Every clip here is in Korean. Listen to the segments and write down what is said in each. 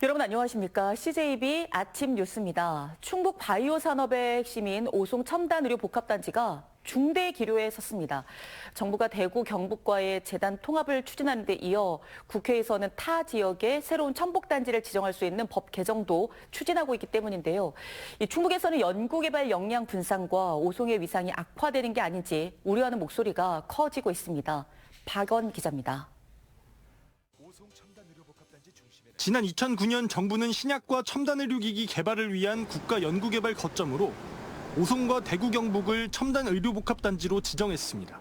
여러분 안녕하십니까? CJB 아침 뉴스입니다. 충북 바이오 산업의 핵심인 오송 첨단 의료 복합단지가 중대 기로에 섰습니다. 정부가 대구 경북과의 재단 통합을 추진하는 데 이어 국회에서는 타 지역에 새로운 첨복단지를 지정할 수 있는 법 개정도 추진하고 있기 때문인데요. 충북에서는 연구개발 역량 분산과 오송의 위상이 악화되는 게 아닌지 우려하는 목소리가 커지고 있습니다. 박원 기자입니다. 지난 2009년 정부는 신약과 첨단 의료기기 개발을 위한 국가 연구개발 거점으로 오송과 대구 경북을 첨단 의료복합단지로 지정했습니다.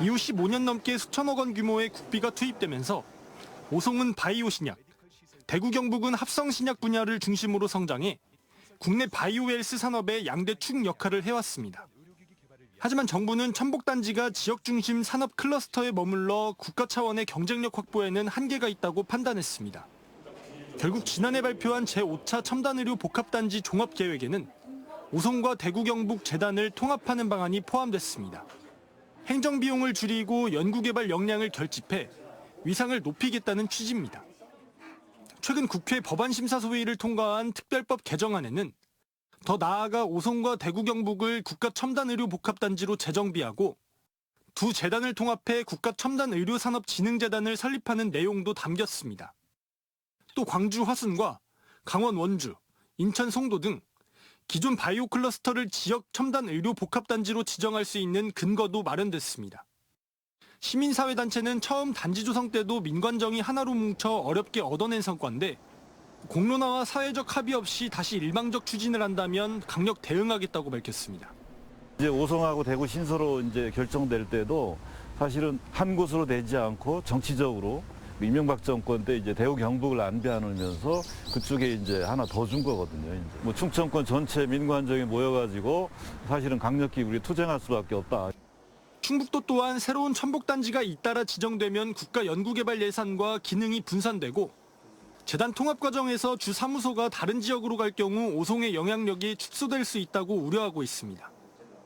이후 15년 넘게 수천억 원 규모의 국비가 투입되면서 오송은 바이오 신약, 대구 경북은 합성 신약 분야를 중심으로 성장해 국내 바이오 헬스 산업의 양대 축 역할을 해왔습니다. 하지만 정부는 첨복단지가 지역 중심 산업 클러스터에 머물러 국가 차원의 경쟁력 확보에는 한계가 있다고 판단했습니다. 결국 지난해 발표한 제5차 첨단의료 복합단지 종합계획에는 오송과 대구 경북 재단을 통합하는 방안이 포함됐습니다. 행정비용을 줄이고 연구개발 역량을 결집해 위상을 높이겠다는 취지입니다. 최근 국회 법안심사소위를 통과한 특별법 개정안에는 더 나아가 오송과 대구 경북을 국가첨단의료복합단지로 재정비하고 두 재단을 통합해 국가첨단의료산업진흥재단을 설립하는 내용도 담겼습니다. 또 광주 화순과 강원 원주, 인천 송도 등 기존 바이오 클러스터를 지역 첨단 의료 복합단지로 지정할 수 있는 근거도 마련됐습니다. 시민사회단체는 처음 단지 조성 때도 민관정이 하나로 뭉쳐 어렵게 얻어낸 성과인데 공론화와 사회적 합의 없이 다시 일방적 추진을 한다면 강력 대응하겠다고 밝혔습니다. 이제 오송하고 대구 신서로 이제 결정될 때도 사실은 한 곳으로 되지 않고 정치적으로 이명박 정권 때 이제 대구 경북을 안배하면서 그쪽에 이제 하나 더 준 거거든요. 이제. 뭐 충청권 전체 민관정이 모여가지고 사실은 강력히 우리 투쟁할 수밖에 없다. 충북도 또한 새로운 첨복단지가 잇따라 지정되면 국가 연구개발 예산과 기능이 분산되고 재단 통합 과정에서 주 사무소가 다른 지역으로 갈 경우 오송의 영향력이 축소될 수 있다고 우려하고 있습니다.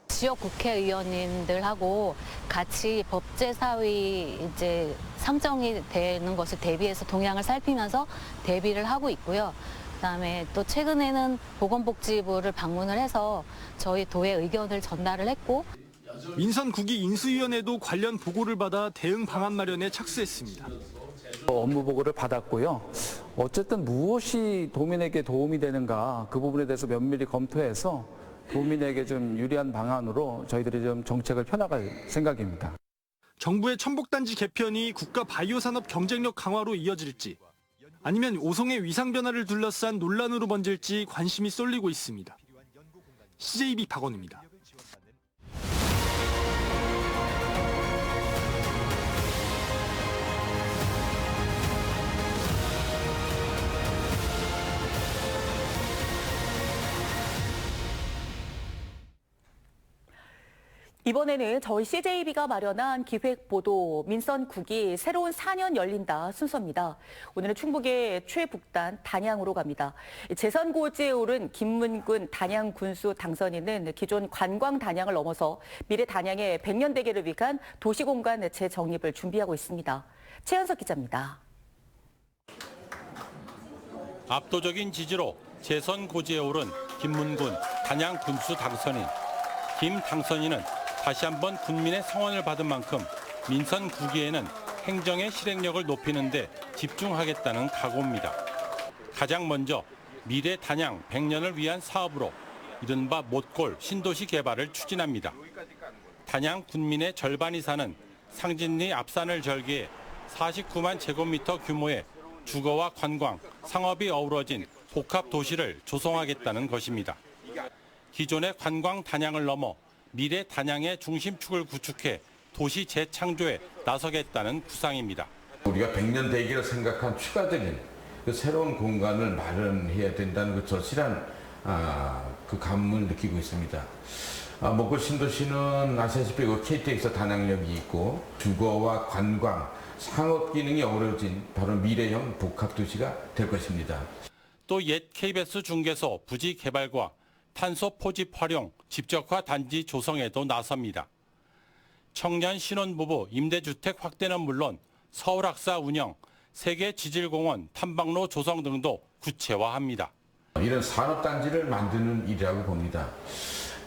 지역 국회의원님들하고 같이 법제사위 이제 상정이 되는 것을 대비해서 동향을 살피면서 대비를 하고 있고요. 그다음에 또 최근에는 보건복지부를 방문을 해서 저희 도의 의견을 전달을 했고 민선국이 인수위원회도 관련 보고를 받아 대응 방안 마련에 착수했습니다. 업무 보고를 받았고요. 어쨌든 무엇이 도민에게 도움이 되는가 그 부분에 대해서 면밀히 검토해서 도민에게 좀 유리한 방안으로 저희들이 좀 정책을 펴나갈 생각입니다. 정부의 첨복단지 개편이 국가 바이오 산업 경쟁력 강화로 이어질지 아니면 오송의 위상 변화를 둘러싼 논란으로 번질지 관심이 쏠리고 있습니다. CJB 박원우입니다. 이번에는 저희 CJB가 마련한 기획보도 민선국이 새로운 4년 열린다 순서입니다. 오늘은 충북의 최북단 단양으로 갑니다. 재선고지에 오른 김문군 단양 군수 당선인은 기존 관광 단양을 넘어서 미래 단양의 100년 대계를 위한 도시공간 재정립을 준비하고 있습니다. 최현석 기자입니다. 압도적인 지지로 재선고지에 오른 김문군 단양 군수 당선인. 김 당선인은 다시 한번 국민의 성원을 받은 만큼 민선 9기에는 행정의 실행력을 높이는 데 집중하겠다는 각오입니다. 가장 먼저 미래 단양 100년을 위한 사업으로 이른바 못골 신도시 개발을 추진합니다. 단양 군민의 절반이 사는 상진리 앞산을 절개해 49만 제곱미터 규모의 주거와 관광, 상업이 어우러진 복합 도시를 조성하겠다는 것입니다. 기존의 관광 단양을 넘어 미래 단양의 중심축을 구축해 도시 재창조에 나서겠다는 구상입니다. 우리가 100년 대기를 생각한 추가적인 그 새로운 공간을 마련해야 된다는 그 절실한 그 감을 느끼고 있습니다. 목골 신도시는 아시다시피 KTX 단양역이 있고 주거와 관광, 상업 기능이 어우러진 바로 미래형 복합도시가 될 것입니다. 또 옛 KBS 중개소 부지 개발과 탄소 포집 활용, 집적화 단지 조성에도 나섭니다. 청년 신혼부부 임대주택 확대는 물론 서울학사 운영, 세계 지질공원 탐방로 조성 등도 구체화합니다. 이런 산업단지를 만드는 일이라고 봅니다.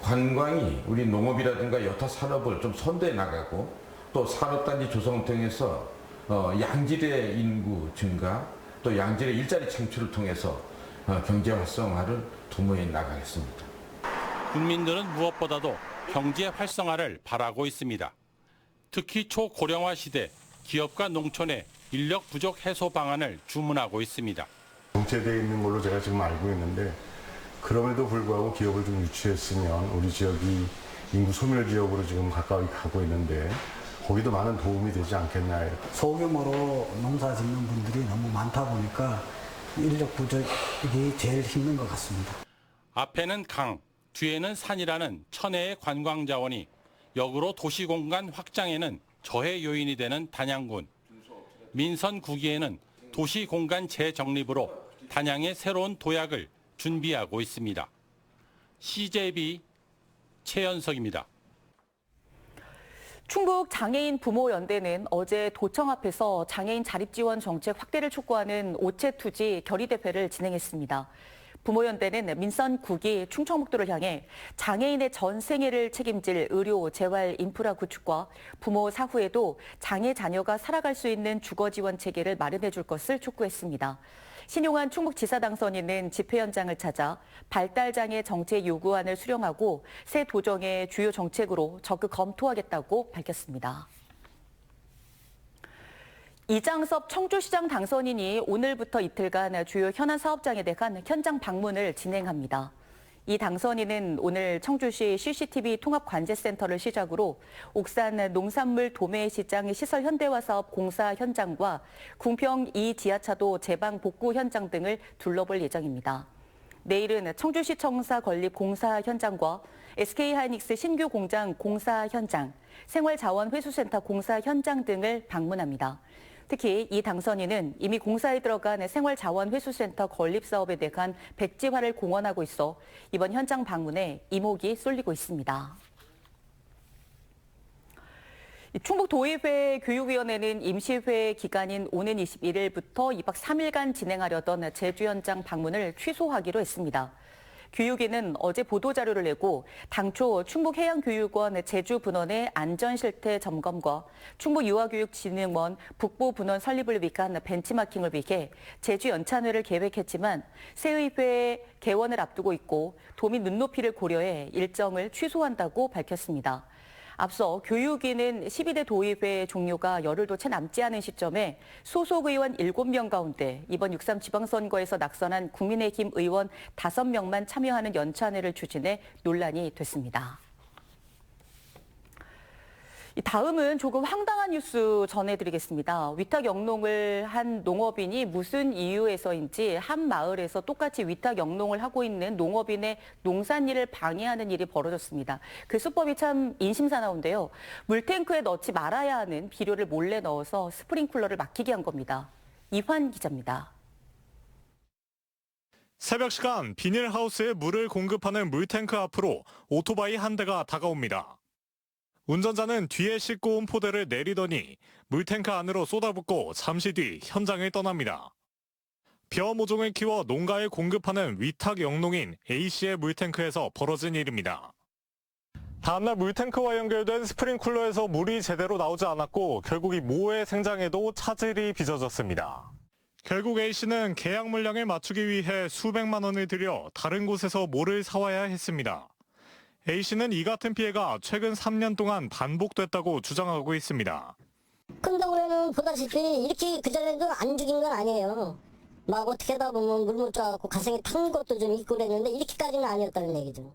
관광이 우리 농업이라든가 여타 산업을 좀 선도해 나가고 또 산업단지 조성을 통해서 양질의 인구 증가 또 양질의 일자리 창출을 통해서 경제 활성화를 도모해 나가겠습니다. 국민들은 무엇보다도 경제 활성화를 바라고 있습니다. 특히 초고령화 시대 기업과 농촌의 인력 부족 해소 방안을 주문하고 있습니다. 정체되어 있는 걸로 제가 지금 알고 있는데 그럼에도 불구하고 기업을 좀 유치했으면 우리 지역이 인구 소멸 지역으로 지금 가까이 가고 있는데 거기도 많은 도움이 되지 않겠나. 소규모로 농사 짓는 분들이 너무 많다 보니까 인력 부족이 제일 힘든 것 같습니다. 앞에는 강, 뒤에는 산이라는 천혜의 관광 자원이 역으로 도시공간 확장에는 저해 요인이 되는 단양군. 민선 9기에는 도시공간 재정립으로 단양의 새로운 도약을 준비하고 있습니다. CJB 최연석입니다. 충북 장애인 부모연대는 어제 도청 앞에서 장애인 자립지원 정책 확대를 촉구하는 오체투지 결의대회를 진행했습니다. 부모연대는 민선 9기 충청북도를 향해 장애인의 전 생애를 책임질 의료, 재활, 인프라 구축과 부모 사후에도 장애 자녀가 살아갈 수 있는 주거 지원 체계를 마련해 줄 것을 촉구했습니다. 신용환 충북지사 당선인은 집회 현장을 찾아 발달장애 정책 요구안을 수령하고 새 도정의 주요 정책으로 적극 검토하겠다고 밝혔습니다. 이장섭 청주시장 당선인이 오늘부터 이틀간 주요 현안 사업장에 대한 현장 방문을 진행합니다. 이 당선인은 오늘 청주시 CCTV 통합관제센터를 시작으로 옥산 농산물 도매시장 시설 현대화 사업 공사 현장과 궁평 2 지하차도 제방 복구 현장 등을 둘러볼 예정입니다. 내일은 청주시청사 건립 공사 현장과 SK하이닉스 신규 공장 공사 현장, 생활자원회수센터 공사 현장 등을 방문합니다. 특히 이 당선인은 이미 공사에 들어간 생활자원회수센터 건립 사업에 대한 백지화를 공언하고 있어 이번 현장 방문에 이목이 쏠리고 있습니다. 충북도의회 교육위원회는 임시회 기간인 오는 21일부터 2박 3일간 진행하려던 제주 현장 방문을 취소하기로 했습니다. 교육위는 어제 보도자료를 내고 당초 충북해양교육원 제주분원의 안전실태 점검과 충북유아교육진흥원 북부분원 설립을 위한 벤치마킹을 위해 제주 연찬회를 계획했지만 새의회 개원을 앞두고 있고 도민 눈높이를 고려해 일정을 취소한다고 밝혔습니다. 앞서 교육위는 12대 도의회 종료가 열흘도 채 남지 않은 시점에 소속 의원 7명 가운데 이번 6.3 지방선거에서 낙선한 국민의힘 의원 5명만 참여하는 연찬회를 추진해 논란이 됐습니다. 다음은 조금 황당한 뉴스 전해드리겠습니다. 위탁 영농을 한 농업인이 무슨 이유에서인지 한 마을에서 똑같이 위탁 영농을 하고 있는 농업인의 농산일을 방해하는 일이 벌어졌습니다. 그 수법이 참 인심사나운데요. 물탱크에 넣지 말아야 하는 비료를 몰래 넣어서 스프링클러를 막히게 한 겁니다. 이환 기자입니다. 새벽 시간 비닐하우스에 물을 공급하는 물탱크 앞으로 오토바이 한 대가 다가옵니다. 운전자는 뒤에 싣고 온 포대를 내리더니 물탱크 안으로 쏟아붓고 잠시 뒤 현장을 떠납니다. 벼 모종을 키워 농가에 공급하는 위탁 영농인 A씨의 물탱크에서 벌어진 일입니다. 다음날 물탱크와 연결된 스프링쿨러에서 물이 제대로 나오지 않았고 결국 이 모의 생장에도 차질이 빚어졌습니다. 결국 A씨는 계약 물량을 맞추기 위해 수백만 원을 들여 다른 곳에서 모를 사와야 했습니다. A씨는 이 같은 피해가 최근 3년 동안 반복됐다고 주장하고 있습니다. 큰 동네는 보다시피 이렇게 그전에도 안 죽인 건 아니에요. 막 어떻게 하다 보면 물 못 쪄갖고 가슴에 탄 것도 좀 있고 그랬는데 이렇게까지는 아니었다는 얘기죠.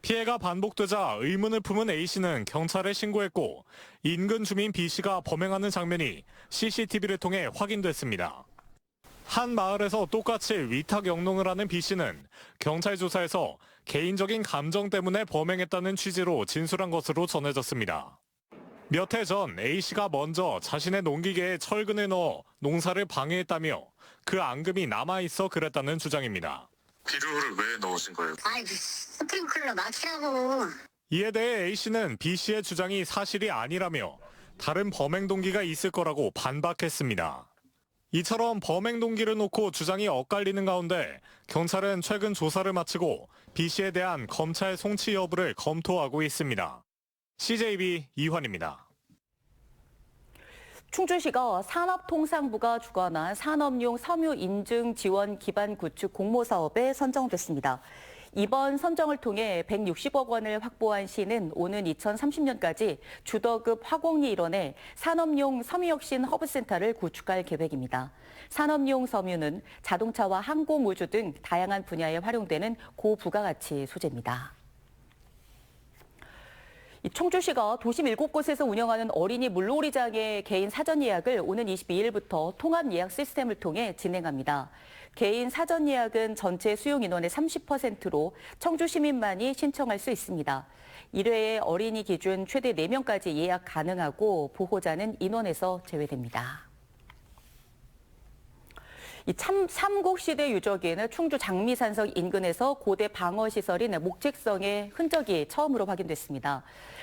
피해가 반복되자 의문을 품은 A씨는 경찰에 신고했고 인근 주민 B씨가 범행하는 장면이 CCTV를 통해 확인됐습니다. 한 마을에서 똑같이 위탁 영농을 하는 B씨는 경찰 조사에서 개인적인 감정 때문에 범행했다는 취지로 진술한 것으로 전해졌습니다. 몇 해 전 A씨가 먼저 자신의 농기계에 철근을 넣어 농사를 방해했다며 그 앙금이 남아있어 그랬다는 주장입니다. 비료를 왜 넣으신 거예요? 아이 스프링클러 막히라고. 이에 대해 A씨는 B씨의 주장이 사실이 아니라며 다른 범행 동기가 있을 거라고 반박했습니다. 이처럼 범행 동기를 놓고 주장이 엇갈리는 가운데 경찰은 최근 조사를 마치고 B 씨에 대한 검찰 송치 여부를 검토하고 있습니다. CJB 이환입니다. 충주시가 산업통상부가 주관한 산업용 섬유 인증 지원 기반 구축 공모 사업에 선정됐습니다. 이번 선정을 통해 160억 원을 확보한 시는 오는 2030년까지 주더급 화공리 일원에 산업용 섬유혁신 허브센터를 구축할 계획입니다. 산업용 섬유는 자동차와 항공우주 등 다양한 분야에 활용되는 고부가가치 소재입니다. 청주시가 도심 7곳에서 운영하는 어린이 물놀이장의 개인 사전 예약을 오는 22일부터 통합 예약 시스템을 통해 진행합니다. 개인 사전 예약은 전체 수용 인원의 30%로 청주 시민만이 신청할 수 있습니다. 1회에 어린이 기준 최대 4명까지 예약 가능하고 보호자는 인원에서 제외됩니다. 이 삼국시대 유적인 충주 장미산성 인근에서 고대 방어시설인 목책성의 흔적이 처음으로 확인됐습니다.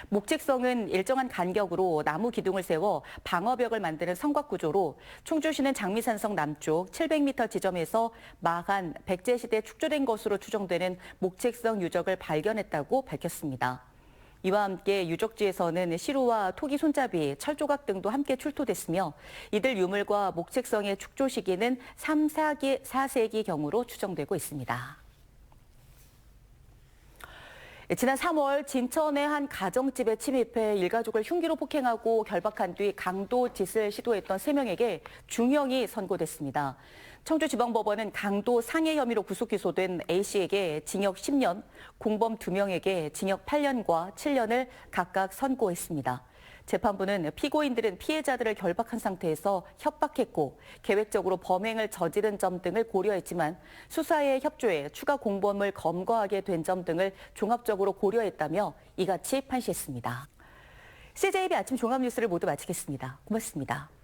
목책성은 일정한 간격으로 나무 기둥을 세워 방어벽을 만드는 성곽 구조로 충주시는 장미산성 남쪽 700m 지점에서 마한 백제시대 축조된 것으로 추정되는 목책성 유적을 발견했다고 밝혔습니다. 이와 함께 유적지에서는 시루와 토기 손잡이, 철조각 등도 함께 출토됐으며 이들 유물과 목책성의 축조 시기는 3, 4세기 경으로 추정되고 있습니다. 지난 3월 진천의 한 가정집에 침입해 일가족을 흉기로 폭행하고 결박한 뒤 강도짓을 시도했던 3명에게 중형이 선고됐습니다. 청주지방법원은 강도 상해 혐의로 구속 기소된 A씨에게 징역 10년, 공범 2명에게 징역 8년과 7년을 각각 선고했습니다. 재판부는 피고인들은 피해자들을 결박한 상태에서 협박했고 계획적으로 범행을 저지른 점 등을 고려했지만 수사에 협조해 추가 공범을 검거하게 된 점 등을 종합적으로 고려했다며 이같이 판시했습니다. CJB 아침 종합뉴스를 모두 마치겠습니다. 고맙습니다.